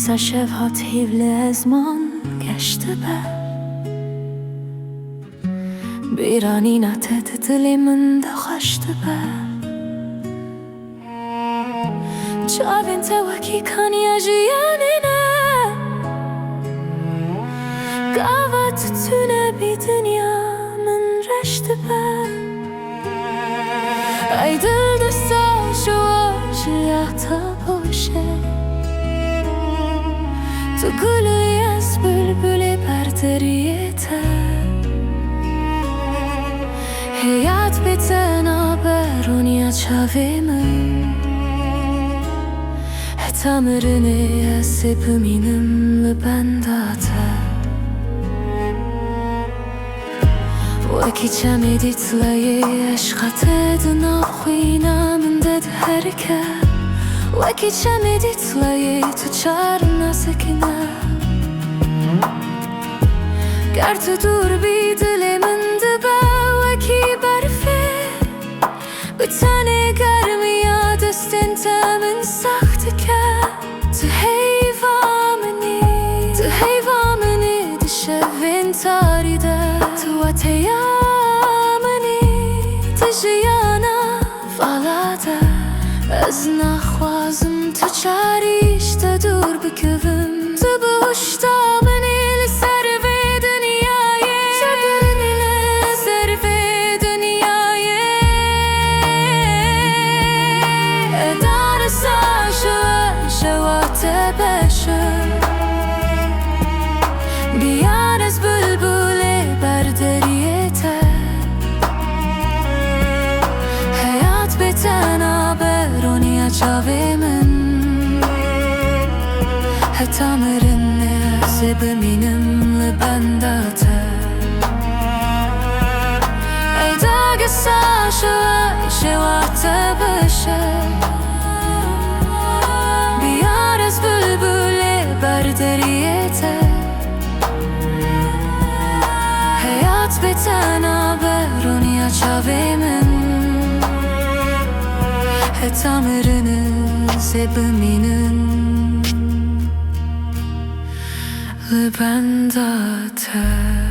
تا شبها طیبل زمان گشته به بیرانی نتت دلی من دخشته به چاوین توکی کنیا جیانینه قاوت تونه بی دنیا من رشته به ای دل دستا شواجیاتا باشه تو گلی از بلبلی بردریته hayat bitene beroniya çavimi Tamirini esip minimli bendate Vaki çemedi tlayi eşkat edin ahuyna min dedi herke Vaki çemedi tlayi tuçarına sekine Gertu dur bir dilimin dibe Vaki berfi Bitene germiya destin temin sahtike Tu heyvamini dişevin taride Tu ateyamini dijiyana falade Ez nakhwazim tu çarişte dur bikevim Tu boşta beni li serve dünyayê Çabini li serve dünyayê Edar saşa şevate beşe Biyar ez bülbüle berderiyete Hayat bitene beroniya çavimin Tamirine zebiminimli bendate Ey dagısa şevate beşe Biyar ez bülbüle berderiyete Hayat bitene beroniya çavimin Tamirine zebiminin Le bendate